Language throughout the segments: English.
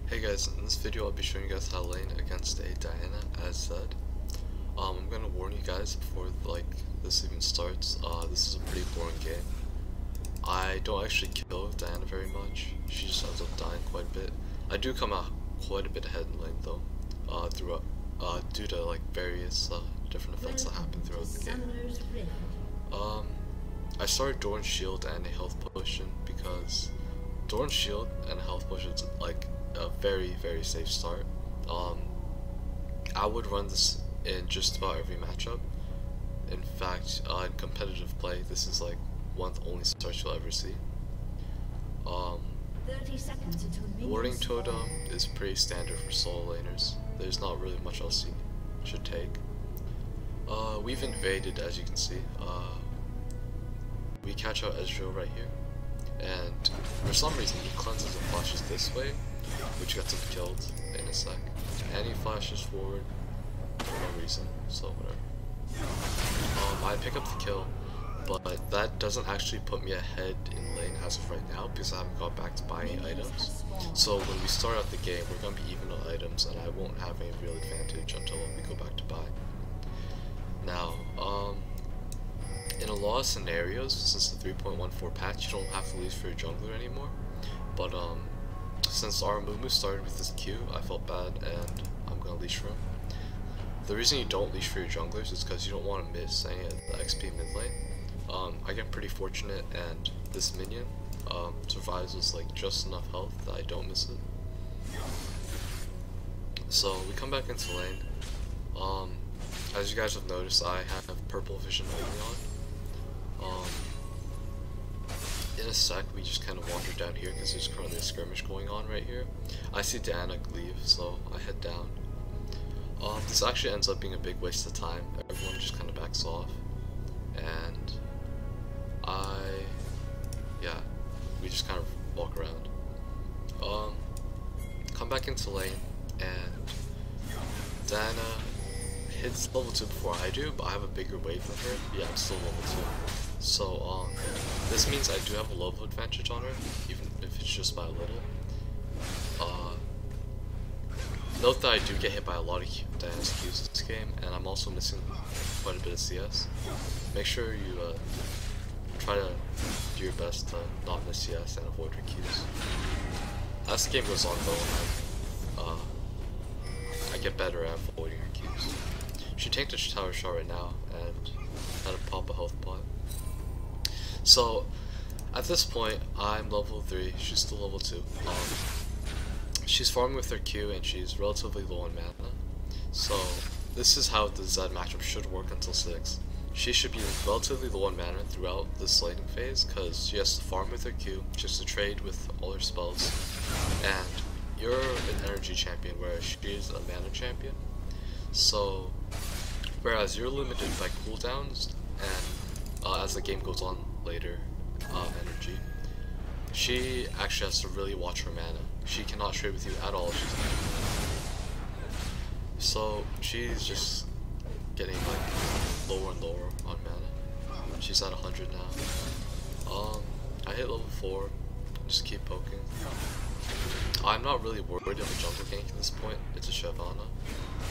Hey guys, in this video I'll be showing you guys how to lane against a Diana, as said. I'm gonna warn you guys before this even starts, this is a pretty boring game. I don't actually kill Diana very much, she just ends up dying quite a bit. I do come out quite a bit ahead in lane though, due to various different events that happen throughout the game. I started Doran's Shield and a health potion because Doran's Shield and a health potion is like a very safe start. I would run this in just about every matchup. In fact, in competitive play, this is like one of the only starts you'll ever see. 30 seconds until Warding Totem is pretty standard for solo laners. There's not really much else you should take. We've invaded, as you can see. We catch out Ezreal right here, and for some reason he cleanses and flashes this way, which gets him killed in a sec. And he flashes forward for no reason, so whatever. I pick up the kill, but that doesn't actually put me ahead in lane as of right now because I haven't got back to buying items. So when we start out the game, we're going to be even on items and I won't have any real advantage until we go back to buy. Now, in a lot of scenarios, since the 3.14 patch, you don't have to leash for your jungler anymore. But since our movement started with this Q, I felt bad and I'm gonna leash for him. The reason you don't leash for your junglers is because you don't want to miss any of the XP mid lane. I get pretty fortunate and this minion survives with just enough health that I don't miss it. So we come back into lane. As you guys have noticed, I have purple vision only on. In a sec, we just kind of wander down here because there's currently a skirmish going on right here. I see Diana leave, so I head down. This actually ends up being a big waste of time. Everyone just kind of backs off, and we just kind of walk around. Come back into lane, and Diana hits level 2 before I do, but I have a bigger wave than her. Yeah, I'm still level 2. So, this means I do have a level advantage on her, even if it's just by a little. Note that I do get hit by a lot of Diana's Qs this game, and I'm also missing quite a bit of CS. Make sure you try to do your best to not miss CS and avoid her Qs. As the game goes on though, I get better at avoiding her Qs. She tanked a tower shot right now, and had to pop a health pot. So, at this point, I'm level 3, she's still level 2. She's farming with her Q and she's relatively low on mana. So, this is how the Zed matchup should work until 6. She should be relatively low on mana throughout this laning phase because she has to farm with her Q, just to trade with all her spells. And you're an energy champion, whereas she is a mana champion. So, whereas you're limited by cooldowns and as the game goes on later, energy, she actually has to really watch her mana. She cannot trade with you at all. So she's just getting lower and lower on mana. She's at 100 now. I hit level 4, just keep poking. I'm not really worried of a jungle gank at this point. It's a Shyvana.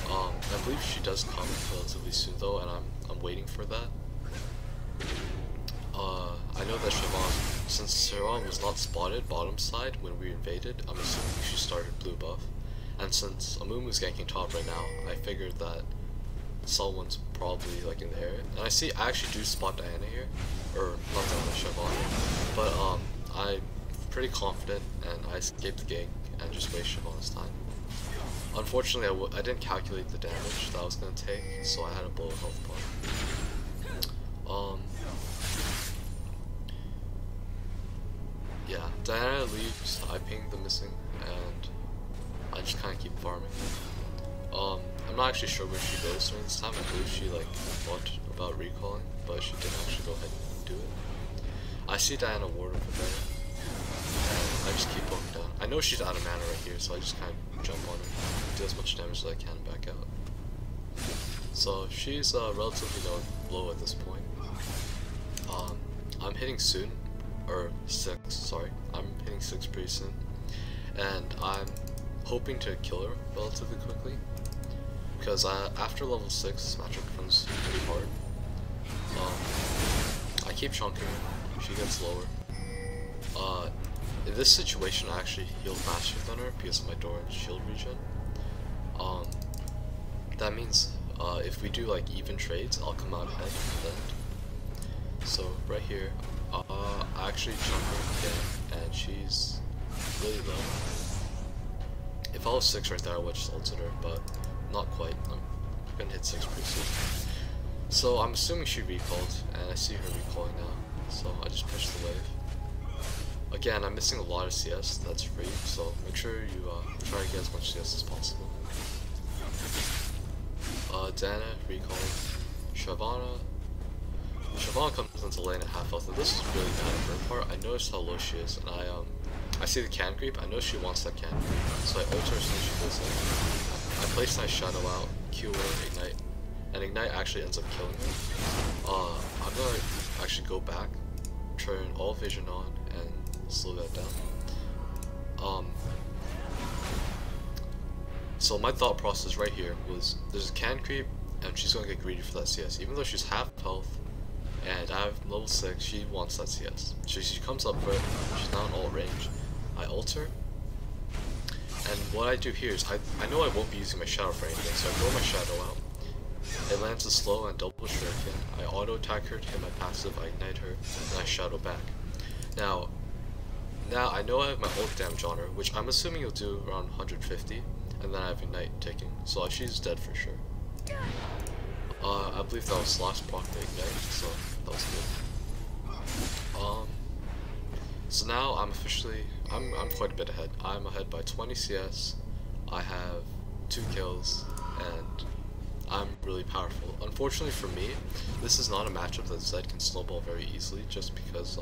I believe she does come relatively soon though, and I'm waiting for that. I know that Shyvana, since Shyvana was not spotted bottom side when we invaded, I'm assuming she started blue buff. And since Amumu's ganking top right now, I figured that someone's probably in the area. And I actually do spot Diana here, or not Diana, Shyvana. But I'm pretty confident, and I escaped the gank and just waste Shyvana's time. Unfortunately, I didn't calculate the damage that I was going to take, so I had to blow a health pot. Yeah, Diana leaves, I ping the missing, and I just kind of keep farming. I'm not actually sure where she goes during this time. I believe she thought about recalling, but she didn't actually go ahead and do it. I see Diana ward over there, and I just keep poking down. I know she's out of mana right here, so I just kind of jump on her, do as much damage as I can, back out. So she's relatively low at this point. I'm hitting soon. Or 6, sorry. I'm hitting 6 pretty soon. And I'm hoping to kill her relatively quickly, because after level 6 this matchup becomes pretty hard. I keep chunking her, she gets lower. In this situation I actually heal faster than her because of my door and shield regen. That means if we do like even trades, I'll come out ahead then. So right here, I actually chunk her again, and she's really low. If I was 6 right there, I would just ulted her, but not quite. I'm gonna hit 6 pretty soon. So I'm assuming she recalled, and I see her recalling now, so I just pushed the wave. Again, I'm missing a lot of CS, that's free, so make sure you try to get as much CS as possible. Dana recalled. Shyvana comes into lane at half health, and this is really bad on her part. I noticed how low she is, and I see the can creep. I know she wants that can creep, so I ult her as soon as she goes in. I place my shadow out, Q her, ignite, and ignite actually ends up killing her. I'm gonna actually go back, turn all vision on, and slow that down. So my thought process right here was, there's a can creep, and she's gonna get greedy for that CS. Even though she's half health, and I have level 6, she wants that CS. She comes up for it, she's now in ult range. I ult her, and what I do here is, I know I won't be using my shadow for anything, so I throw my shadow out. It lands a slow and double shuriken. I auto attack her to hit my passive, I ignite her, and I shadow back. Now I know I have my ult damage on her, which I'm assuming you'll do around 150, and then I have ignite ticking, so she's dead for sure. I believe that was last proc to ignite, so that was good. So now I'm officially, I'm quite a bit ahead. I'm ahead by 20 CS, I have 2 kills, and I'm really powerful. Unfortunately for me, this is not a matchup that Zed can snowball very easily, just because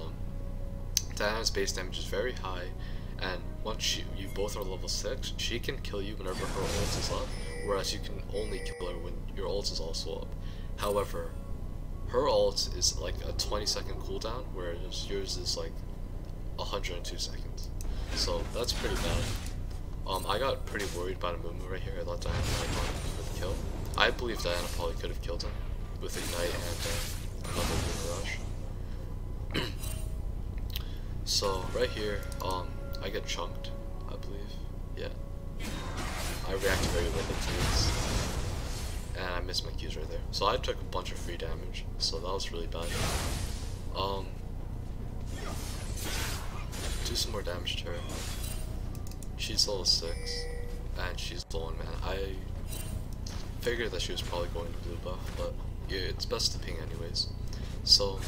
Diana's base damage is very high, and once you both are level 6, she can kill you whenever her ult is up, whereas you can only kill her when your ult is also up. However, her ult is like a 20-second cooldown, whereas yours is like 102 seconds. So that's pretty bad. I got pretty worried about a movement right here. I thought Diana might have gone for the kill. I believe Diana probably could have killed him with ignite and another moon rush. So right here, I get chunked, I believe. Yeah. I react very limited to this, and I missed my Qs right there. So I took a bunch of free damage, so that was really bad. Do some more damage to her. She's level 6, and she's low on mana. I figured that she was probably going to blue buff, but yeah, it's best to ping anyways. So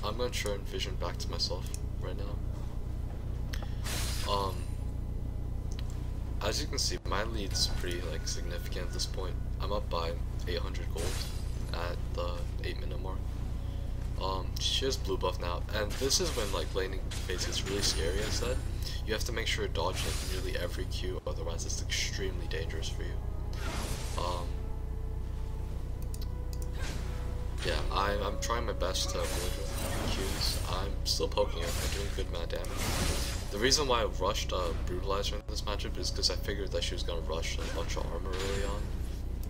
I'm gonna turn vision back to myself right now. As you can see, my lead's pretty like significant at this point. I'm up by 800 gold at the 8-minute mark. She has blue buff now, and this is when like laning phase gets really scary. As said, you have to make sure to dodge like nearly every Q, otherwise it's extremely dangerous for you. Yeah, I'm trying my best to avoid Qs. I'm still poking it. I'm doing good amount of damage. The reason why I rushed Brutalizer in this matchup is because I figured that she was gonna rush a bunch of armor early on.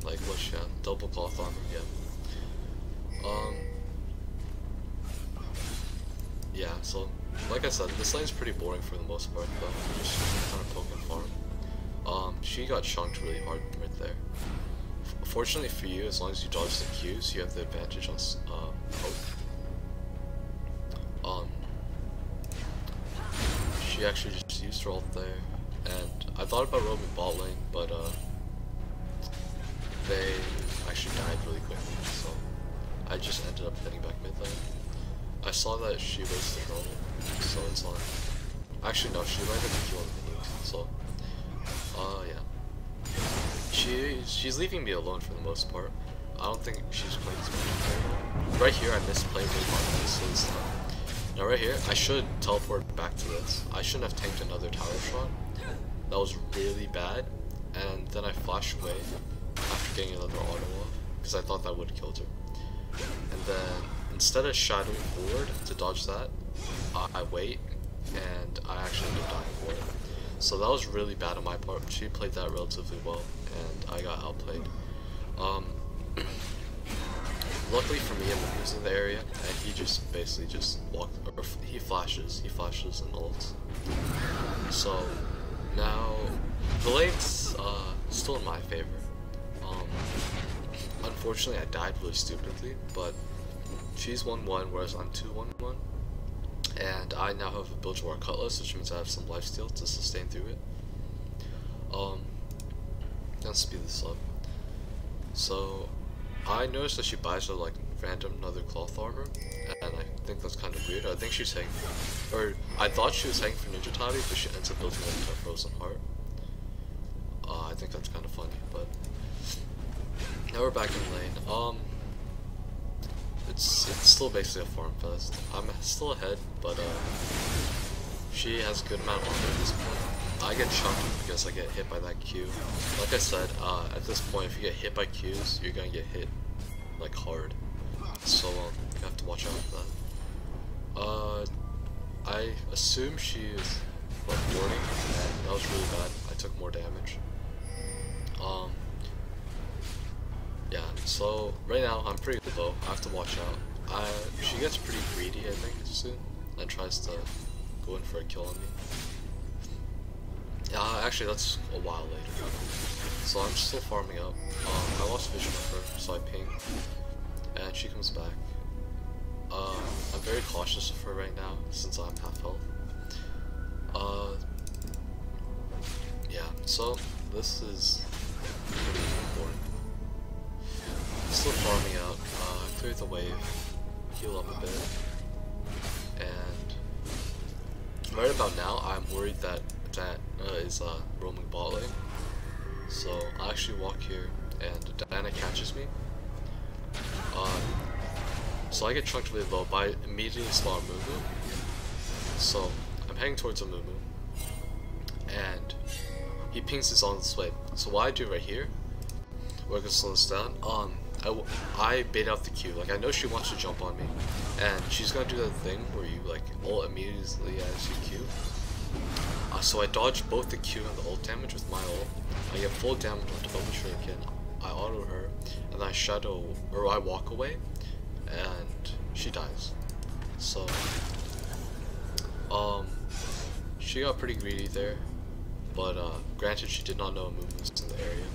Like what she had, double cloth armor, yeah. Yeah, so like I said, this lane's pretty boring for the most part, but I'm just kind of poke and farm. She got chunked really hard right there. Fortunately for you, as long as you dodge the Qs, you have the advantage on poke. She actually just used her ult there, and I thought about roaming bot lane, but they actually died really quickly, so I just ended up heading back mid lane. I saw that she wasted her ult, so it's on. Actually no, she landed the Q on the nuke, so yeah. She's leaving me alone for the most part. I don't think she's playing this match. Right here I misplayed really hard. This is now right here, I should teleport back to this. I shouldn't have tanked another tower shot. That was really bad. And then I flashed away after getting another auto off, because I thought that would have killed her. And then, instead of shadowing forward to dodge that, I wait, and I actually end up dying for it. So that was really bad on my part. She played that relatively well, and I got outplayed. Um, luckily for me, I'm using the area, and he just basically just walked, or he flashes and ults. So now the lane's still in my favor. Unfortunately, I died really stupidly, but she's 1-1, whereas I'm 2-1-1. And I now have a Bilgewater Cutlass, which means I have some lifesteal to sustain through it. Let's speed this up. So, I noticed that she buys her like random another cloth armor, and I think that's kind of weird. I think she's hanging, or I thought she was hanging for Ninja Tabi, but she ends up building like a Frozen Heart. I think that's kind of funny, but now we're back in lane. It's still basically a farm fest. I'm still ahead, but she has a good amount of armor at this point. I get chunked because I get hit by that Q. Like I said, at this point, if you get hit by Qs, you're gonna get hit like hard. So you have to watch out for that. I assume she is like warding, and that was really bad. I took more damage. Yeah, so right now I'm pretty low. I have to watch out. She gets pretty greedy, I think, soon, and tries to go in for a kill on me. Actually, that's a while later. So I'm still farming up. I lost vision of her, so I ping, and she comes back. I'm very cautious of her right now since I'm half health. Yeah, so this is pretty important. Still farming out, clear the wave, heal up a bit, and right about now I'm worried that Diana is roaming bot lane. So I actually walk here, and Diana catches me. So I get chunked really low, but I immediately spawn Mumu. So I'm heading towards a Mumu, and he pings his on this way. So what I do right here, we're gonna slow this down. I bait out the Q. Like, I know she wants to jump on me, and she's gonna do that thing where you like ult immediately as you Q. So I dodge both the Q and the ult damage with my ult. I get full damage on top of Shuriken. I auto her, and then I walk away, and she dies. So she got pretty greedy there, but granted, she did not know a movement was in the area.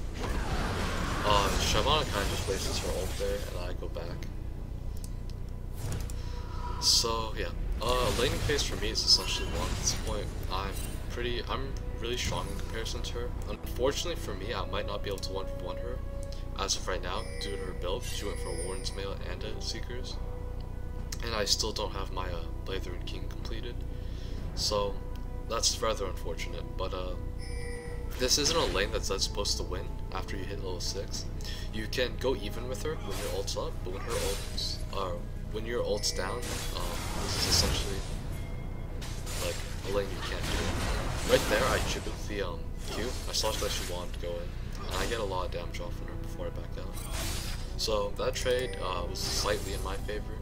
Shyvana kind of just wastes her ult there, and I go back. So yeah, laning phase for me is essentially one. At this point, I'm really strong in comparison to her. Unfortunately for me, I might not be able to 1v1 her as of right now due to her build. She went for a Warden's Mail and a Seekers, and I still don't have my Blatherin King completed. So that's rather unfortunate. But this isn't a lane that's supposed to win after you hit level 6. You can go even with her when your ult's up, but when your ult's down, this is essentially like a lane you can't do. Right there, I chipped the Q. I saw that she wanted to go in, and I get a lot of damage off on her before I back down. So that trade was slightly in my favor.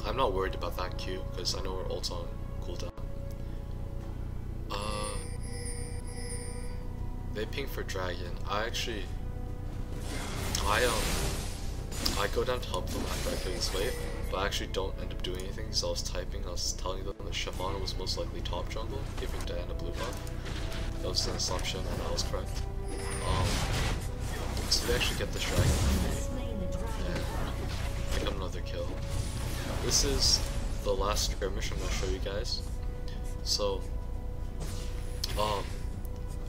I'm not worried about that Q because I know her ult's on cooldown. They ping for dragon. I go down to help them after I clear this wave, but I actually don't end up doing anything because I was typing. I was telling them that Shyvana was most likely top jungle, giving Diana blue buff. That was an assumption, and I was correct. So they actually get the dragon and pick up another kill. This is the last skirmish I'm going to show you guys. So,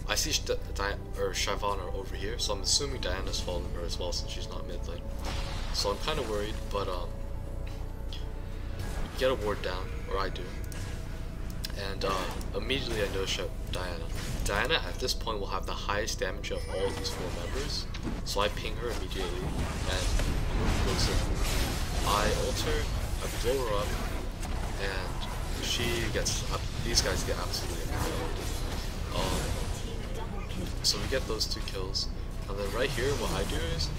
I see Shyvana over here, so I'm assuming Diana's following her as well since she's not mid lane. So I'm kind of worried, but get a ward down, or I do. And immediately I notice Diana. Diana at this point will have the highest damage of all of these 4 members, so I ping her immediately, and goes in. I ult her, I blow her up, and she gets, these guys get absolutely annihilated. So we get those 2 kills, and then right here what I do is,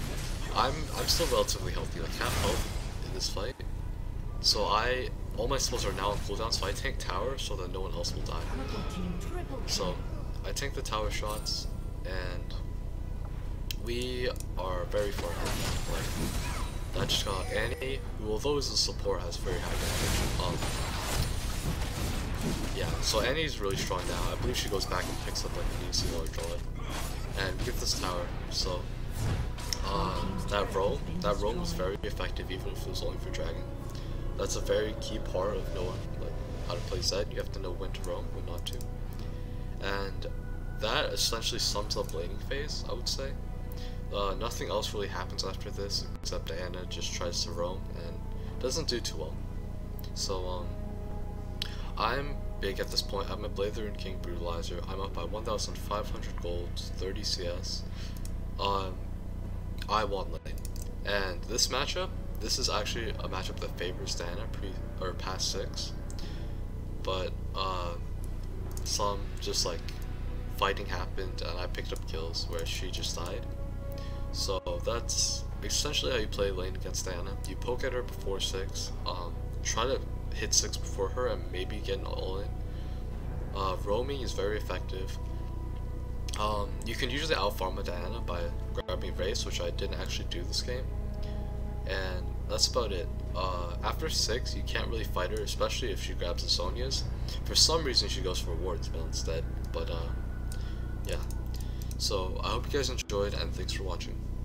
I'm still relatively healthy, like half health in this fight. So I all my spells are now on cooldown, so I tank tower so that no one else will die. So I tank the tower shots, and we are very far ahead. Like, I just got Annie, who although is a support has very high damage. Yeah, so Annie's really strong now. I believe she goes back and picks up like an easy or draw it. And we get this tower, so that roam was very effective even if it was only for dragon. That's a very key part of knowing like how to play Zed. You have to know when to roam, when not to. And that essentially sums up laning phase, I would say. Nothing else really happens after this except Diana just tries to roam and doesn't do too well. So I'm big at this point. I'm a Blade the Rune King Brutalizer. I'm up by 1,500 gold, 30 CS. I won lane. And this matchup, this is actually a matchup that favors Diana past 6. But some just like fighting happened and I picked up kills where she just died. So that's essentially how you play lane against Diana. You poke at her before 6, try to hit 6 before her and maybe get an all-in. Roaming is very effective. You can usually out-farm a Diana by grabbing Race, which I didn't actually do this game. And that's about it. After 6, you can't really fight her, especially if she grabs the Sonia's. For some reason, she goes for Ward's Mill instead. But, yeah. So, I hope you guys enjoyed, and thanks for watching.